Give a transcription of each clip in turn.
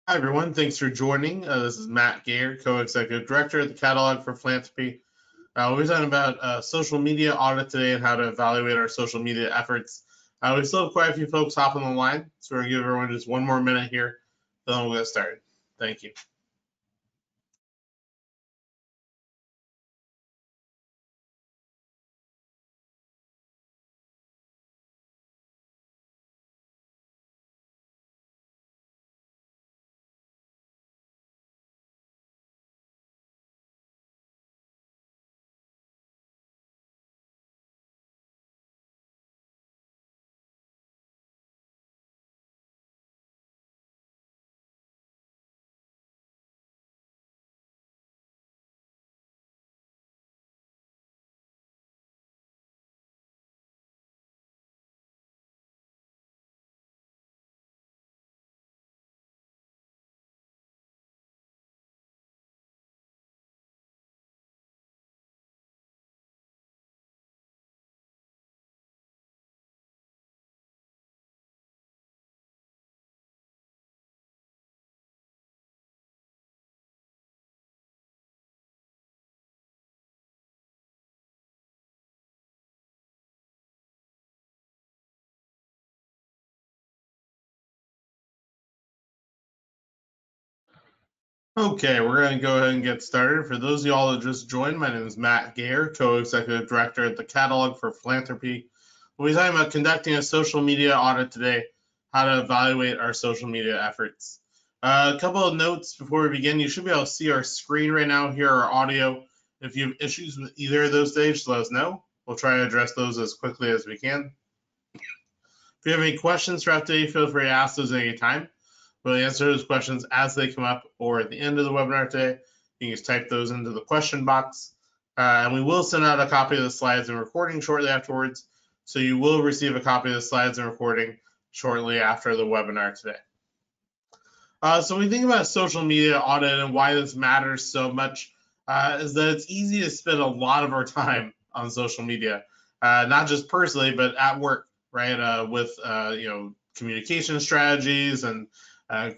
Hi, everyone. Thanks for joining. This is Matt Gayer, Co-Executive Director at the Catalog for Philanthropy. We're talking about social media audit today and how to evaluate our social media efforts. We still have quite a few folks hopping on the line, so we're going to give everyone just one more minute here, then we'll get started. Thank you. Okay, we're going to go ahead and get started. For those of y'all that just joined, my name is Matt Gayer, Co-Executive Director at the Catalog for Philanthropy. We'll be talking about conducting a social media audit today, how to evaluate our social media efforts. A couple of notes before we begin. You should be able to see our screen right now, hear our audio. If you have issues with either of those things, let us know. We'll try to address those as quickly as we can. If you have any questions throughout today, feel free to ask those at any time. We'll answer those questions as they come up or at the end of the webinar today. You can just type those into the question box. And we will send out a copy of the slides and recording shortly afterwards. So you will receive a copy of the slides and recording shortly after the webinar today. So when we think about social media audit and why this matters so much is that it's easy to spend a lot of our time on social media, not just personally, but at work, right? With communication strategies and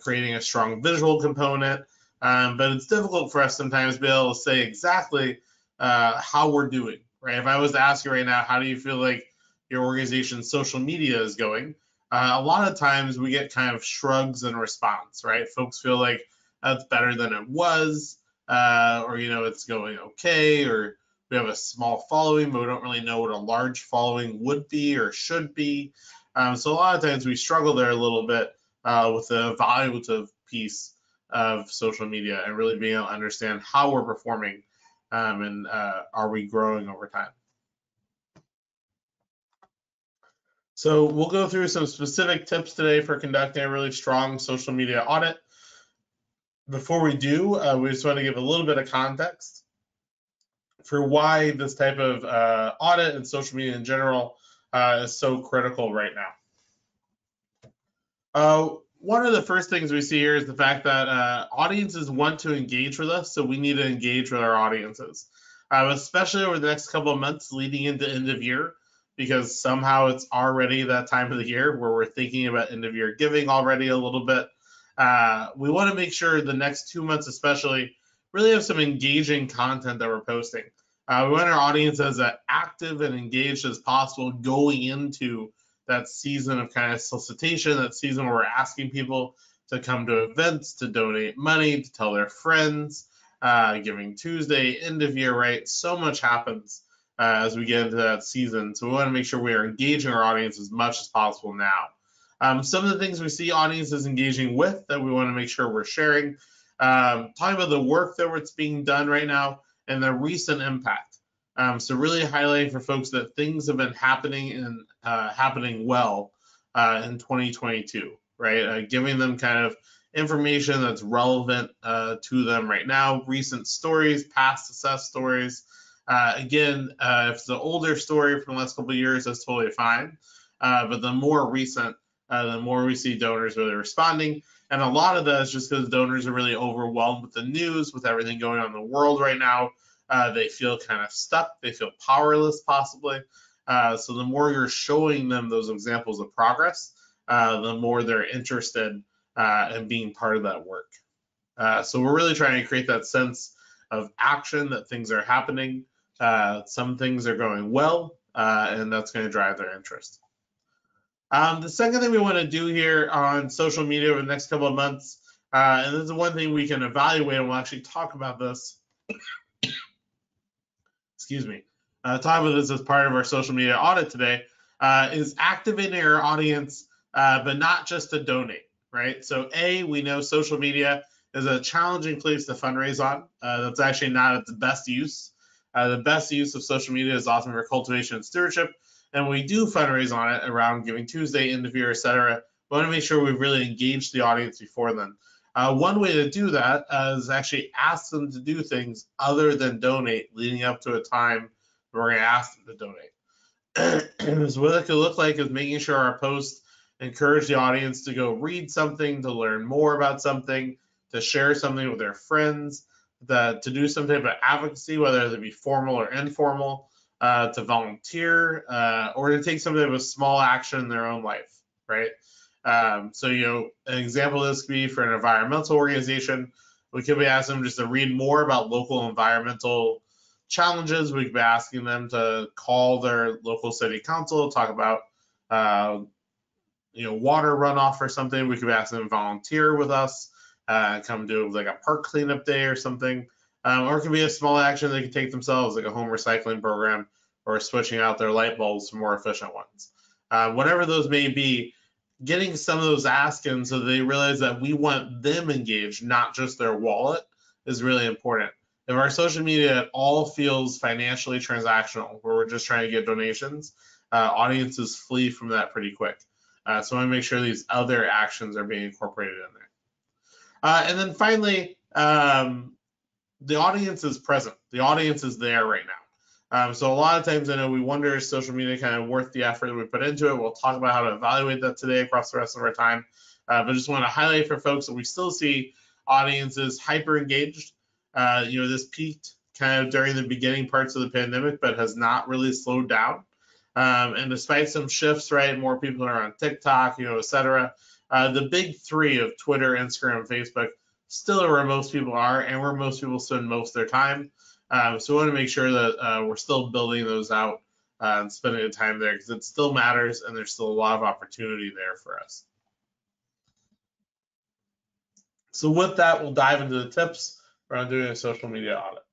creating a strong visual component. But it's difficult for us sometimes to be able to say exactly how we're doing, right? If I was to ask you right now, how do you feel like your organization's social media is going? A lot of times we get kind of shrugs in response, right? Folks feel like that's better than it was, or it's going okay, or we have a small following, but we don't really know what a large following would be or should be. So a lot of times we struggle there a little bit with the evaluative piece of social media and really being able to understand how we're performing and are we growing over time. So we'll go through some specific tips today for conducting a really strong social media audit. Before we do, we just want to give a little bit of context for why this type of audit and social media in general is so critical right now. One of the first things we see here is the fact that audiences want to engage with us, so we need to engage with our audiences, especially over the next couple of months leading into end of year, because somehow it's already that time of the year where we're thinking about end of year giving already a little bit. We want to make sure the next 2 months especially really have some engaging content that we're posting. We want our audience as active and engaged as possible going into that season of kind of solicitation, that season where we're asking people to come to events, to donate money, to tell their friends, Giving Tuesday, end of year, right? So much happens as we get into that season. So we want to make sure we are engaging our audience as much as possible now. Some of the things we see audiences engaging with that we want to make sure we're sharing, talking about the work that's being done right now and the recent impact. So really highlighting for folks that things have been happening and happening well in 2022, right? Giving them kind of information that's relevant to them right now, recent stories, past success stories. Again, if it's an older story from the last couple of years, that's totally fine. But the more recent, the more we see donors really responding. And a lot of that is just because donors are really overwhelmed with the news, with everything going on in the world right now. They feel kind of stuck. They feel powerless, possibly. So the more you're showing them those examples of progress, the more they're interested and being part of that work. So we're really trying to create that sense of action, that things are happening. Some things are going well, and that's going to drive their interest. The second thing we want to do here on social media over the next couple of months, and this is one thing we can evaluate, and we'll actually talk about this. Excuse me. Talk about this as part of our social media audit today, is activating our audience, but not just to donate, right? So we know social media is a challenging place to fundraise on. That's actually not at the best use. The best use of social media is often for cultivation and stewardship, and we do fundraise on it around Giving Tuesday, end of year, etc. We want to make sure we've really engaged the audience before then. One way to do that is actually ask them to do things other than donate leading up to a time where we're going to ask them to donate. So what it could look like is making sure our posts encourage the audience to go read something, to learn more about something, to share something with their friends, to do some type of advocacy, whether it be formal or informal, to volunteer, or to take some type of small action in their own life, right? So, an example of this could be for an environmental organization. We could be asking them just to read more about local environmental challenges. We could be asking them to call their local city council, talk about, water runoff or something. We could be asking them to volunteer with us, come do like a park cleanup day or something. Or it could be a small action they could take themselves, like a home recycling program or switching out their light bulbs for more efficient ones. Whatever those may be, getting some of those asks in so they realize that we want them engaged, not just their wallet, is really important. If our social media at all feels financially transactional, where we're just trying to get donations, audiences flee from that pretty quick. So I want to make sure these other actions are being incorporated in there. And then finally, the audience is present. The audience is there right now. So a lot of times I know we wonder, is social media kind of worth the effort that we put into it? We'll talk about how to evaluate that today across the rest of our time. But I just want to highlight for folks that we still see audiences hyper engaged. This peaked kind of during the beginning parts of the pandemic, but has not really slowed down. And despite some shifts, right, more people are on TikTok, et cetera. The big three of Twitter, Instagram, and Facebook still are where most people are, and where most people spend most of their time. So we want to make sure that we're still building those out and spending the time there, because it still matters and there's still a lot of opportunity there for us. So with that, we'll dive into the tips around doing a social media audit.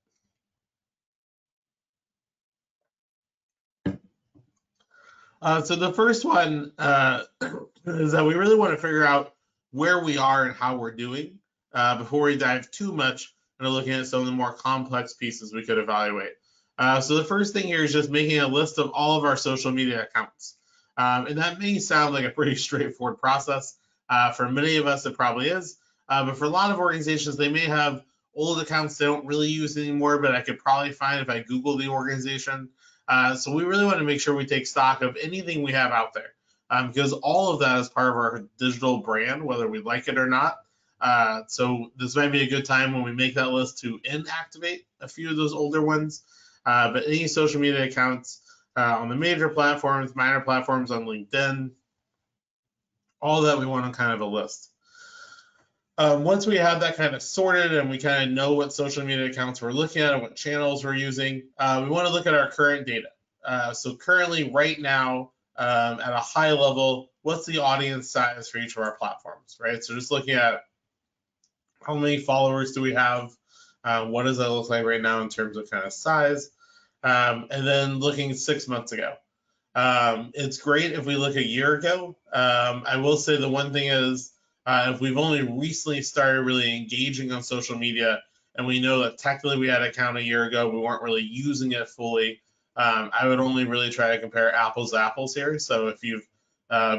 So the first one is that we really want to figure out where we are and how we're doing before we dive too much into looking at some of the more complex pieces we could evaluate. So the first thing here is just making a list of all of our social media accounts. And that may sound like a pretty straightforward process. For many of us, it probably is. But for a lot of organizations, they may have old accounts they don't really use anymore, but I could probably find if I Google the organization. So we really want to make sure we take stock of anything we have out there, because all of that is part of our digital brand, whether we like it or not. So this might be a good time when we make that list to inactivate a few of those older ones. But any social media accounts on the major platforms, minor platforms on LinkedIn, all that we want on kind of a list. Once we have that kind of sorted and we kind of know what social media accounts we're looking at and what channels we're using, we want to look at our current data. So currently, right now, at a high level, what's the audience size for each of our platforms, right? So just looking at how many followers do we have, what does that look like right now in terms of kind of size, and then looking 6 months ago. It's great if we look a year ago. I will say the one thing is, if we've only recently started really engaging on social media and we know that technically we had an account a year ago, we weren't really using it fully, I would only really try to compare apples to apples here. So if you've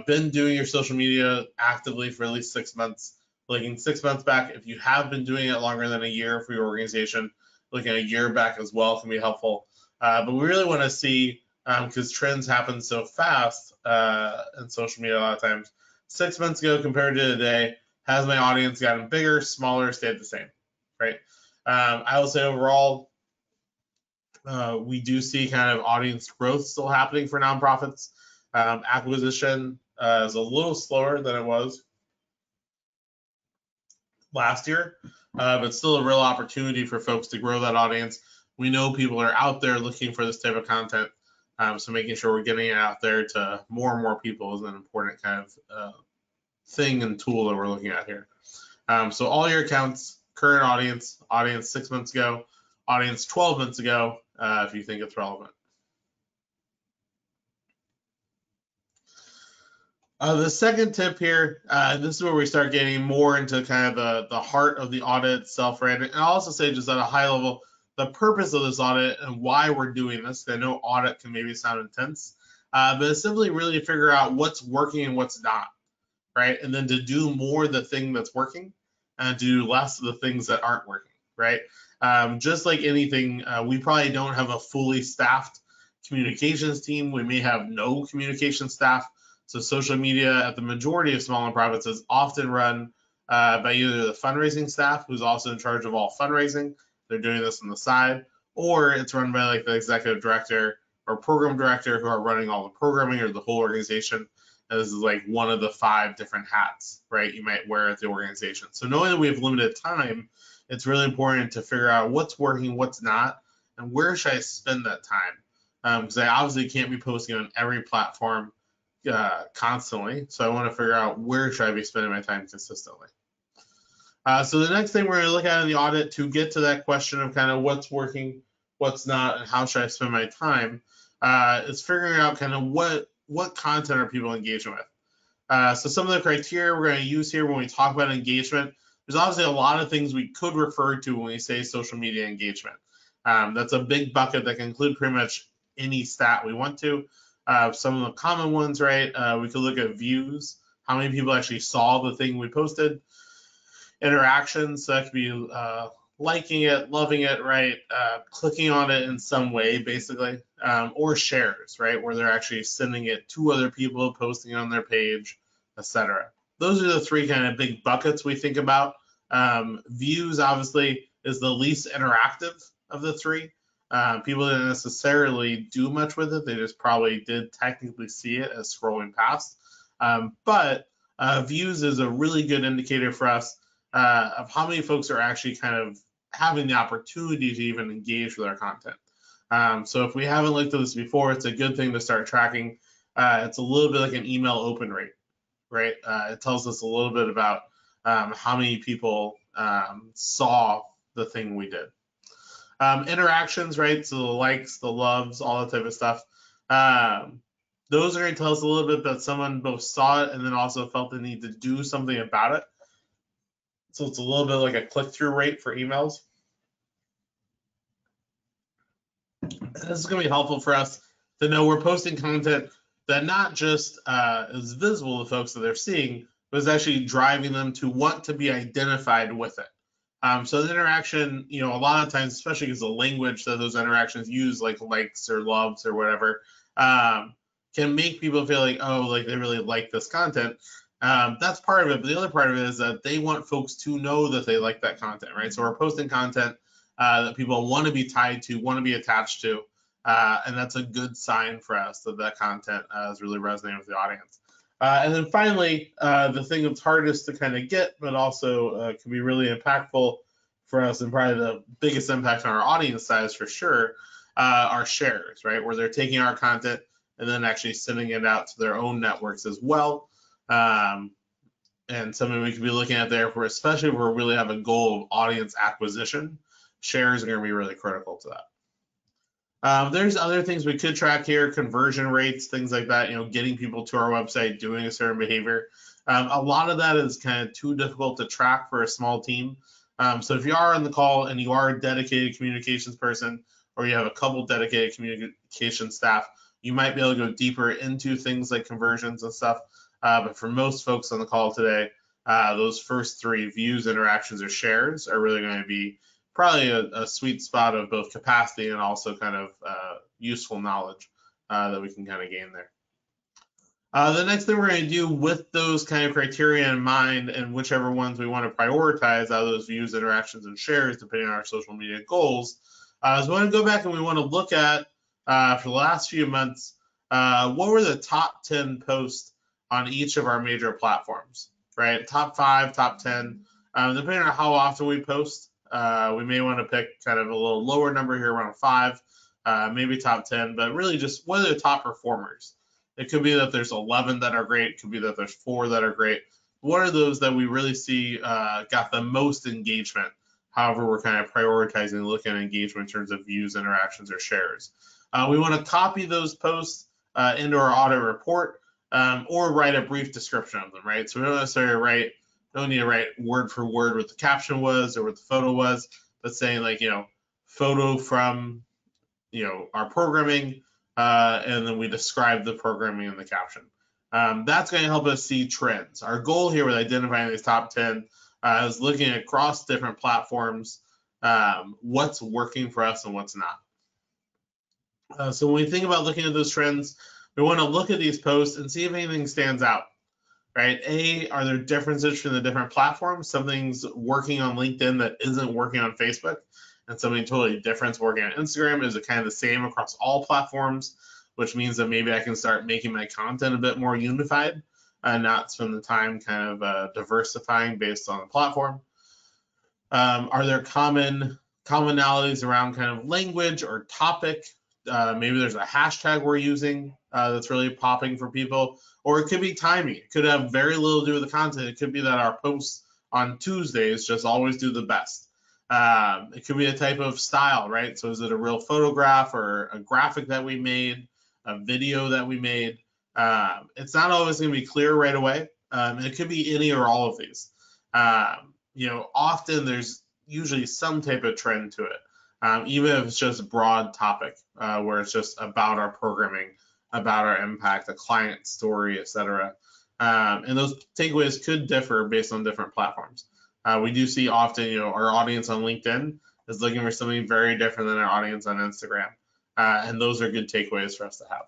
been doing your social media actively for at least 6 months, looking 6 months back, if you have been doing it longer than a year for your organization, looking a year back as well can be helpful. But we really want to see, because trends happen so fast in social media a lot of times, 6 months ago compared to today, has my audience gotten bigger, smaller, stayed the same, right? I will say overall, we do see kind of audience growth still happening for nonprofits. Acquisition is a little slower than it was last year, but still a real opportunity for folks to grow that audience. We know people are out there looking for this type of content, so making sure we're getting it out there to more and more people is an important kind of thing and tool that we're looking at here. So all your accounts, current audience 6 months ago, audience 12 months ago, if you think it's relevant. The second tip here, this is where we start getting more into kind of the heart of the audit itself, right? And I'll also say just at a high level, the purpose of this audit and why we're doing this. I know audit can maybe sound intense, but it's simply really to figure out what's working and what's not, right? And then to do more of the thing that's working and do less of the things that aren't working, right? Just like anything, we probably don't have a fully staffed communications team. We may have no communication staff. So social media at the majority of small nonprofits is often run by either the fundraising staff, who's also in charge of all fundraising. They're doing this on the side, or it's run by like the executive director or program director who are running all the programming or the whole organization. And this is like one of the 5 different hats, right, you might wear at the organization. So knowing that we have limited time, it's really important to figure out what's working, what's not, and where should I spend that time? Because I obviously can't be posting on every platform constantly. So I want to figure out where should I be spending my time consistently. So the next thing we're going to look at in the audit to get to that question of kind of what's working, what's not, and how should I spend my time is figuring out kind of what content are people engaging with. So some of the criteria we're going to use here when we talk about engagement, there's obviously a lot of things we could refer to when we say social media engagement. That's a big bucket that can include pretty much any stat we want to. Some of the common ones, right? We could look at views, how many people actually saw the thing we posted. Interactions, so that could be liking it, loving it, right? Clicking on it in some way, basically. Or shares, right? Where they're actually sending it to other people, posting it on their page, etc. Those are the 3 kind of big buckets we think about. Views, obviously, is the least interactive of the 3. People didn't necessarily do much with it. They just probably did technically see it as scrolling past. But views is a really good indicator for us of how many folks are actually kind of having the opportunity to even engage with our content. So if we haven't looked at this before, it's a good thing to start tracking. It's a little bit like an email open rate, right? It tells us a little bit about how many people saw the thing we did. Interactions, right? So the likes, the loves, all that type of stuff. Those are going to tell us a little bit that someone both saw it and then also felt the need to do something about it. So it's a little bit like a click-through rate for emails. And this is going to be helpful for us to know we're posting content that not just is visible to folks that they're seeing, but is actually driving them to want to be identified with it. So the interaction, a lot of times, especially because the language that those interactions use, like likes or loves or whatever, can make people feel like, oh, like they really like this content. That's part of it, but the other part of it is that they want folks to know that they like that content, right? So we're posting content that people want to be tied to, want to be attached to, and that's a good sign for us that that content is really resonating with the audience. And then finally, the thing that's hardest to kind of get, but also can be really impactful for us and probably the biggest impact on our audience size for sure, are shares, right? Where they're taking our content and then actually sending it out to their own networks as well. And something we could be looking at there, for especially if we really have a goal of audience acquisition, shares are going to be really critical to that. There's other things we could track here, conversion rates, things like that, getting people to our website, doing a certain behavior. A lot of that is kind of too difficult to track for a small team. So if you are on the call and you are a dedicated communications person, or you have a couple dedicated communication staff, you might be able to go deeper into things like conversions and stuff. But for most folks on the call today, those first 3, views, interactions, or shares, are really going to be probably a sweet spot of both capacity and also kind of useful knowledge that we can kind of gain there. The next thing we're going to do with those kind of criteria in mind, and whichever ones we want to prioritize out of those views, interactions, and shares, depending on our social media goals, is we want to go back and we want to look at, for the last few months, what were the top 10 posts on each of our major platforms, right? Top 5, top 10. Depending on how often we post, we may want to pick kind of a little lower number here, around 5, maybe top 10, but really just what are the top performers? It could be that there's 11 that are great. It could be that there's 4 that are great. What are those that we really see got the most engagement? However, we're kind of prioritizing looking at engagement in terms of views, interactions, or shares. We want to copy those posts into our audit report or write a brief description of them, right? So we don't necessarily don't need to write word for word what the caption was or what the photo was, but saying like, photo from, our programming, and then we describe the programming in the caption. That's going to help us see trends. Our goal here with identifying these top 10 is looking across different platforms, what's working for us and what's not. So when we think about looking at those trends, we want to look at these posts and see if anything stands out, right? Are there differences from the different platforms? Something's working on LinkedIn that isn't working on Facebook, and something totally different working on Instagram. Is it kind of the same across all platforms, which means that maybe I can start making my content a bit more unified and not spend the time kind of diversifying based on the platform? Are there commonalities around kind of language or topic? Maybe there's a hashtag we're using that's really popping for people, or it could be timing. It could have very little to do with the content. It could be that our posts on Tuesdays just always do the best. It could be a type of style, right? So is it a real photograph or a graphic that we made, a video that we made? It's not always going to be clear right away. It could be any or all of these. Often there's usually some type of trend to it, even if it's just a broad topic where it's just about our programming, about our impact, a client story, etc. And those takeaways could differ based on different platforms. We do see often, our audience on LinkedIn is looking for something very different than our audience on Instagram. And those are good takeaways for us to have.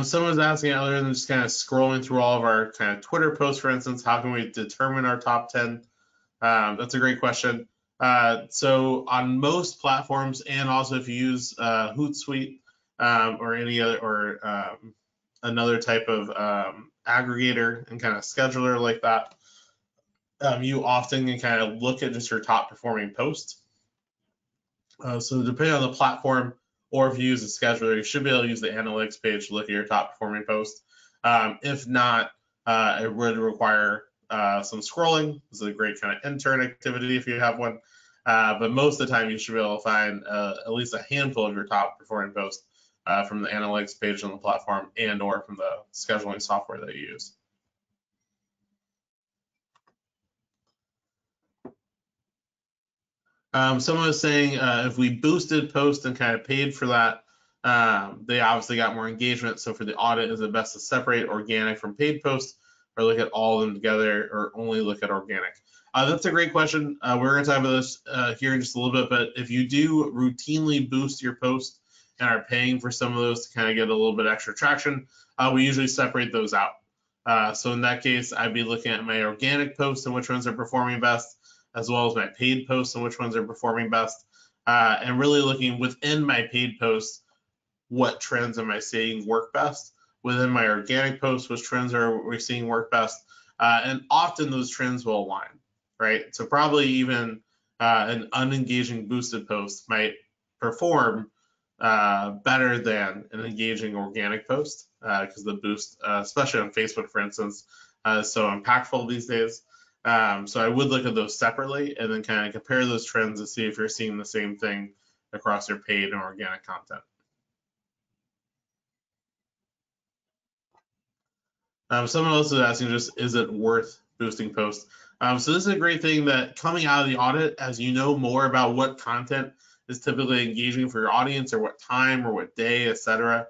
Someone was asking, other than just kind of scrolling through all of our kind of Twitter posts, for instance, how can we determine our top 10? That's a great question. So on most platforms, and also if you use Hootsuite or any other, or another type of aggregator and kind of scheduler like that, you often can kind of look at just your top performing posts. So depending on the platform, or if you use a scheduler, you should be able to use the analytics page to look at your top performing posts. If not, it would require some scrolling. This is a great kind of intern activity if you have one. But most of the time, you should be able to find at least a handful of your top performing posts from the analytics page on the platform and or from the scheduling software that you use. Someone was saying if we boosted posts and kind of paid for that, they obviously got more engagement. So for the audit, is it best to separate organic from paid posts, or look at all of them together, or only look at organic? That's a great question. We're going to talk about this here in just a little bit, but if you do routinely boost your post and are paying for some of those to kind of get a little bit extra traction, we usually separate those out. So in that case, I'd be looking at my organic posts and which ones are performing best, as well as my paid posts and which ones are performing best, and really looking within my paid posts, what trends am I seeing work best? Within my organic posts, which trends are we seeing work best? And often those trends will align, right? So probably even an unengaging boosted post might perform better than an engaging organic post because the boost, especially on Facebook, for instance, is so impactful these days. So I would look at those separately and then kind of compare those trends to see if you're seeing the same thing across your paid and organic content. Someone else is asking, just is it worth boosting posts? So this is a great thing that coming out of the audit, as you know more about what content is typically engaging for your audience, or what time or what day, etc.,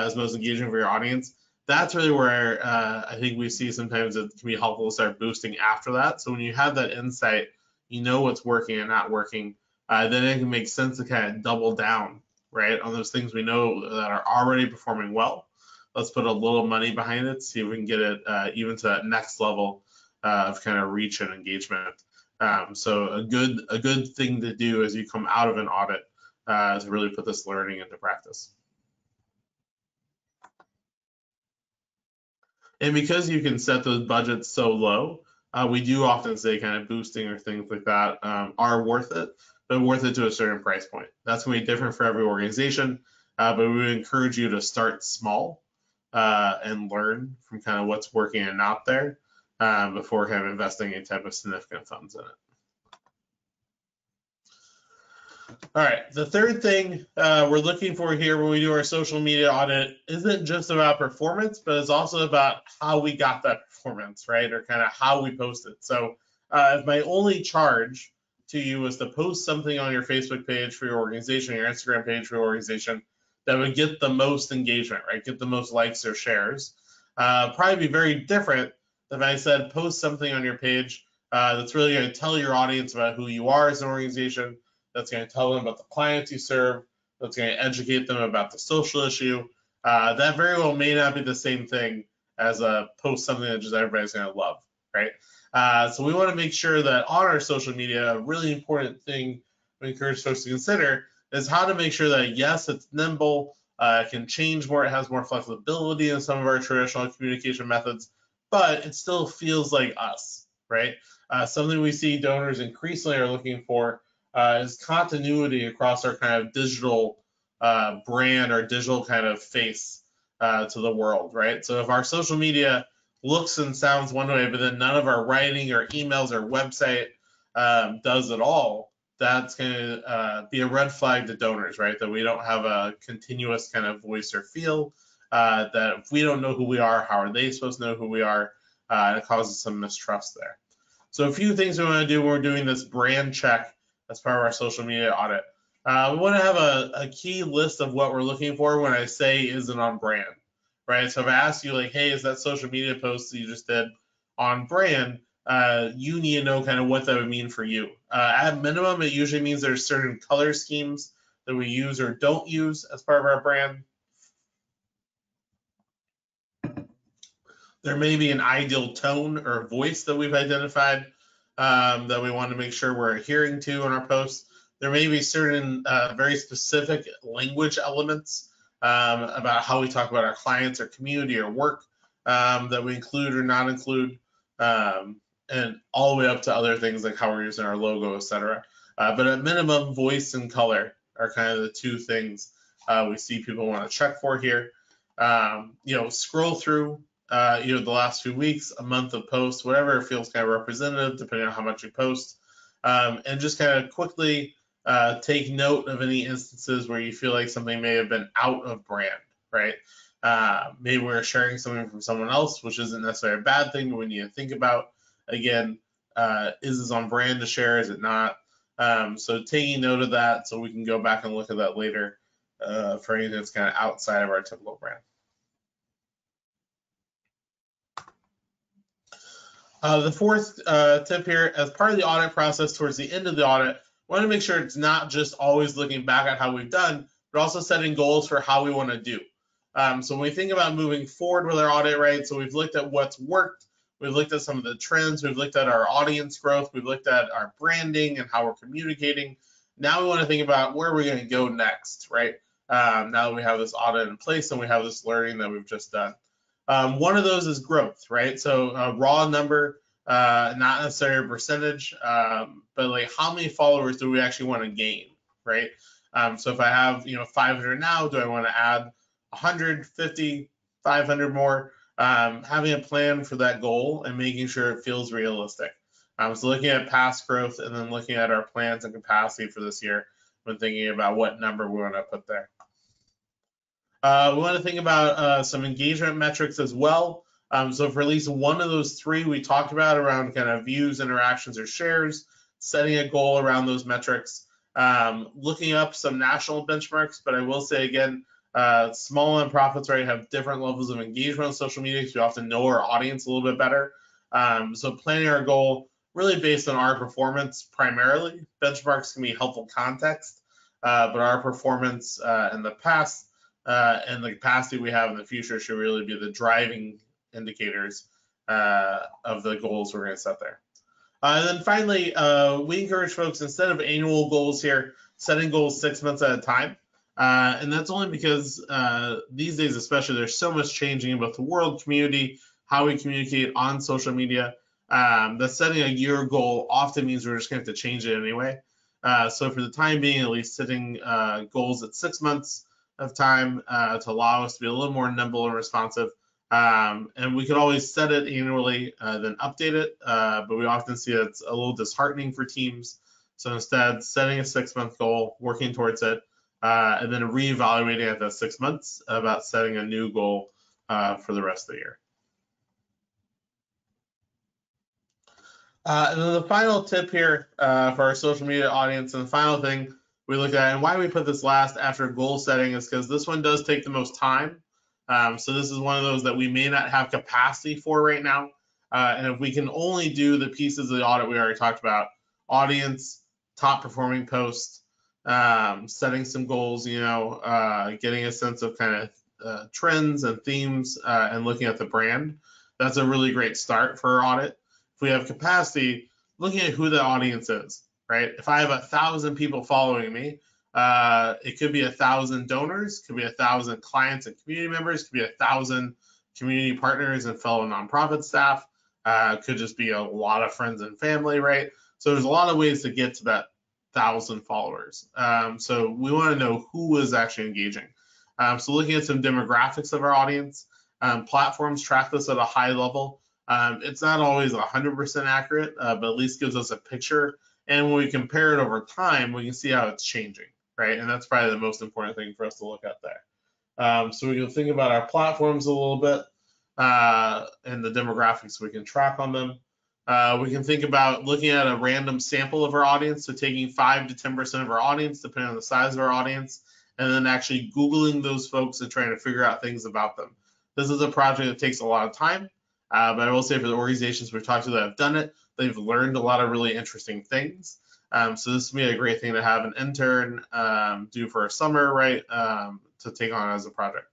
is most engaging for your audience. That's really where I think we see sometimes it can be helpful to start boosting after that. So when you have that insight, you know what's working and not working, then it can make sense to kind of double down, right, on those things we know that are already performing well. Let's put a little money behind it, see if we can get it even to that next level of kind of reach and engagement. So a good thing to do as you come out of an audit to really put this learning into practice. And because you can set those budgets so low, we do often say kind of boosting or things like that are worth it, but worth it to a certain price point. That's going to be different for every organization, but we would encourage you to start small and learn from kind of what's working and not there before kind of investing any type of significant funds in it. All right, the third thing we're looking for here when we do our social media audit isn't just about performance, but it's also about how we got that performance, right? Or kind of how we posted. So if my only charge to you was to post something on your Facebook page for your organization, your Instagram page for your organization, that would get the most engagement, right? Get the most likes or shares. Probably be very different if I said post something on your page that's really going to tell your audience about who you are as an organization, that's going to tell them about the clients you serve, that's going to educate them about the social issue. That very well may not be the same thing as a post something that just everybody's going to love, right? So we want to make sure that on our social media, a really important thing we encourage folks to consider is how to make sure that, yes, it's nimble, it can change more, it has more flexibility than some of our traditional communication methods, but it still feels like us, right? Something we see donors increasingly are looking for is continuity across our kind of digital brand or digital kind of face to the world, right? So if our social media looks and sounds one way, but then none of our writing or emails or website does at all, that's going to be a red flag to donors, right? That we don't have a continuous kind of voice or feel, that if we don't know who we are, how are they supposed to know who we are? And it causes some mistrust there. So a few things we want to do when we're doing this brand check as part of our social media audit. We want to have a key list of what we're looking for when I say isn't on brand, right? So if I ask you like, hey, is that social media post that you just did on brand, you need to know kind of what that would mean for you. At minimum, it usually means there's certain color schemes that we use or don't use as part of our brand. There may be an ideal tone or voice that we've identified that we want to make sure we're adhering to in our posts. There may be certain very specific language elements about how we talk about our clients or community or work that we include or not include, and all the way up to other things like how we're using our logo, etc. But at minimum, voice and color are kind of the two things we see people want to check for here. Scroll through the last few weeks, a month of posts, whatever feels kind of representative, depending on how much you post, and just kind of quickly take note of any instances where you feel like something may have been out of brand, right? Maybe we're sharing something from someone else, which isn't necessarily a bad thing, but we need to think about, again, is this on brand to share, is it not? So taking note of that so we can go back and look at that later for anything that's kind of outside of our typical brand. The fourth tip here, as part of the audit process towards the end of the audit, we want to make sure it's not just always looking back at how we've done, but also setting goals for how we want to do. So when we think about moving forward with our audit, right, so we've looked at what's worked, we've looked at some of the trends, we've looked at our audience growth, we've looked at our branding and how we're communicating. Now we want to think about where we're going to go next, right? Now that we have this audit in place and we have this learning that we've just done. One of those is growth, right? So a raw number, not necessarily a percentage, but like how many followers do we actually want to gain, right? So if I have 500 now, do I want to add 100, 50, 500 more? Having a plan for that goal and making sure it feels realistic. So looking at past growth and then looking at our plans and capacity for this year when thinking about what number we want to put there. We want to think about some engagement metrics as well. So for at least one of those three we talked about around kind of views, interactions, or shares, setting a goal around those metrics, looking up some national benchmarks. But I will say again, small nonprofits, right, have different levels of engagement on social media because we often know our audience a little bit better. So planning our goal really based on our performance primarily. Benchmarks can be helpful context, but our performance in the past and the capacity we have in the future should really be the driving indicators of the goals we're going to set there. And then finally, we encourage folks, instead of annual goals here, setting goals 6 months at a time. And that's only because these days especially, there's so much changing about the world, community, how we communicate on social media. That setting a year goal often means we're just going to have to change it anyway. So for the time being, at least setting goals at 6 months of time to allow us to be a little more nimble and responsive. And we could always set it annually, then update it, but we often see it's a little disheartening for teams. So instead, setting a 6-month goal, working towards it, and then reevaluating at that 6 months about setting a new goal for the rest of the year. And then the final tip here for our social media audience, and the final thing we look at, and why we put this last after goal setting, is because this one does take the most time. So this is one of those that we may not have capacity for right now. And if we can only do the pieces of the audit we already talked about, audience, top performing posts, setting some goals, getting a sense of kind of trends and themes, and looking at the brand, that's a really great start for our audit. If we have capacity, looking at who the audience is, right? If I have 1,000 people following me, it could be 1,000 donors, could be 1,000 clients and community members, could be 1,000 community partners and fellow nonprofit staff, could just be a lot of friends and family, right? So there's a lot of ways to get to that 1,000 followers. So we want to know who is actually engaging. So looking at some demographics of our audience, platforms track this at a high level. It's not always 100% accurate, but at least gives us a picture. And when we compare it over time, we can see how it's changing, right? And that's probably the most important thing for us to look at there. So we can think about our platforms a little bit and the demographics we can track on them. We can think about looking at a random sample of our audience, so taking 5 to 10% of our audience, depending on the size of our audience, and then actually Googling those folks and trying to figure out things about them. This is a project that takes a lot of time. But I will say for the organizations we've talked to that have done it, they've learned a lot of really interesting things. So this would be a great thing to have an intern do for a summer, right, to take on as a project.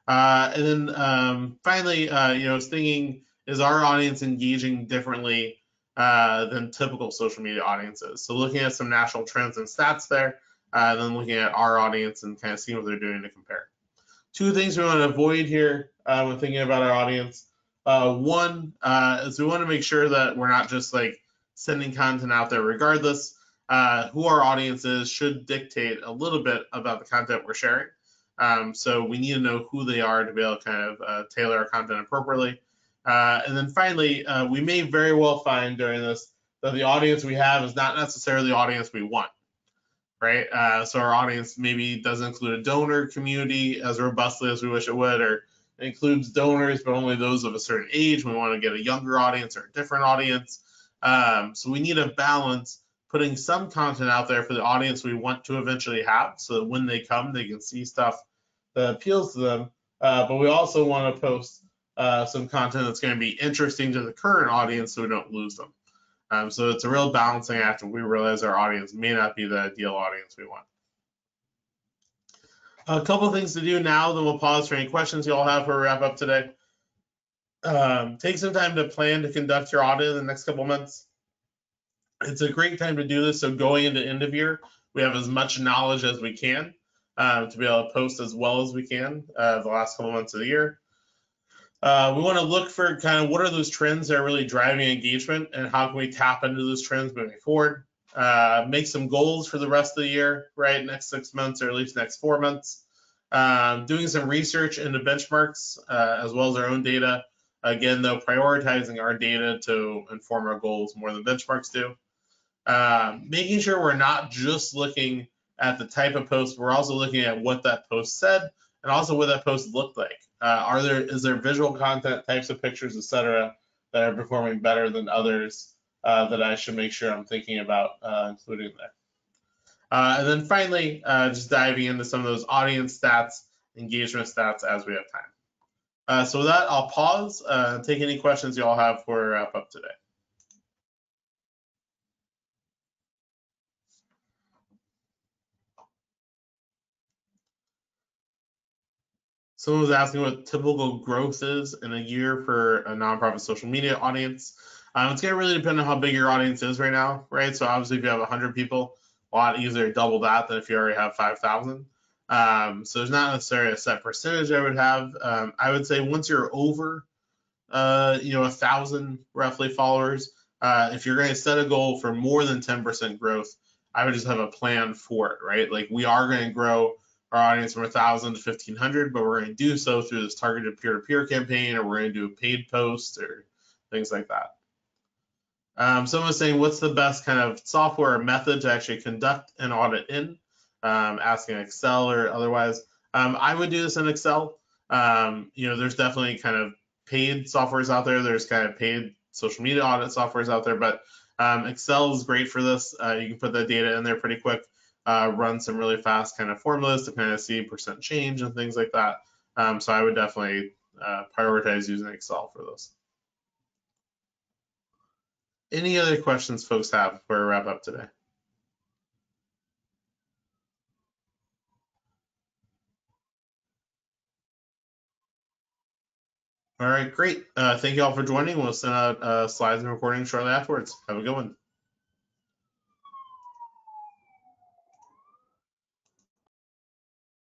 And then finally, I was thinking, is our audience engaging differently than typical social media audiences? So looking at some national trends and stats there, and then looking at our audience and kind of seeing what they're doing to compare. 2 things we want to avoid here when thinking about our audience. One is we want to make sure that we're not just like sending content out there regardless. Who our audience is should dictate a little bit about the content we're sharing. So we need to know who they are to be able to kind of tailor our content appropriately. And then finally, we may very well find during this that the audience we have is not necessarily the audience we want, right? So our audience maybe doesn't include a donor community as robustly as we wish it would, or it includes donors, but only those of a certain age. We want to get a younger audience or a different audience. So we need a balance, putting some content out there for the audience we want to eventually have, so that when they come, they can see stuff that appeals to them. But we also want to post some content that's going to be interesting to the current audience so we don't lose them. So it's a real balancing act, and we realize our audience may not be the ideal audience we want. A couple things to do now, then we'll pause for any questions you all have for a wrap up today. Take some time to plan to conduct your audit in the next couple months. It's a great time to do this, so going into end of year, we have as much knowledge as we can to be able to post as well as we can the last couple months of the year. We want to look for kind of what are those trends that are really driving engagement, and how can we tap into those trends moving forward. Make some goals for the rest of the year, right? Next 6 months, or at least next 4 months. Doing some research into benchmarks as well as our own data. Again, though, prioritizing our data to inform our goals more than benchmarks do. Making sure we're not just looking at the type of post, we're also looking at what that post said and also what that post looked like. Is there visual content, types of pictures, etc., that are performing better than others that I should make sure I'm thinking about including there. And then finally, just diving into some of those audience stats, engagement stats as we have time. So with that, I'll pause and take any questions you all have before we wrap up today. Someone was asking what typical growth is in a year for a nonprofit social media audience. It's going to really depend on how big your audience is right now, right? So obviously, if you have 100 people, a lot easier to double that than if you already have 5,000. So there's not necessarily a set percentage I would have. I would say once you're over 1,000 roughly followers. If you're going to set a goal for more than 10% growth, I would just have a plan for it, right? Like we are going to grow our audience from 1,000 to 1,500, but we're going to do so through this targeted peer-to-peer campaign, or we're going to do a paid post or things like that. Someone was saying, what's the best kind of software or method to actually conduct an audit in? Asking Excel or otherwise. I would do this in Excel. There's definitely kind of paid softwares out there. There's kind of paid social media audit softwares out there, but Excel is great for this. You can put that data in there pretty quick, run some really fast kind of formulas to kind of see percent change and things like that. So I would definitely prioritize using Excel for this. Any other questions folks have before we wrap up today? All right, great. Thank you all for joining. We'll send out slides and recordings shortly afterwards. Have a good one.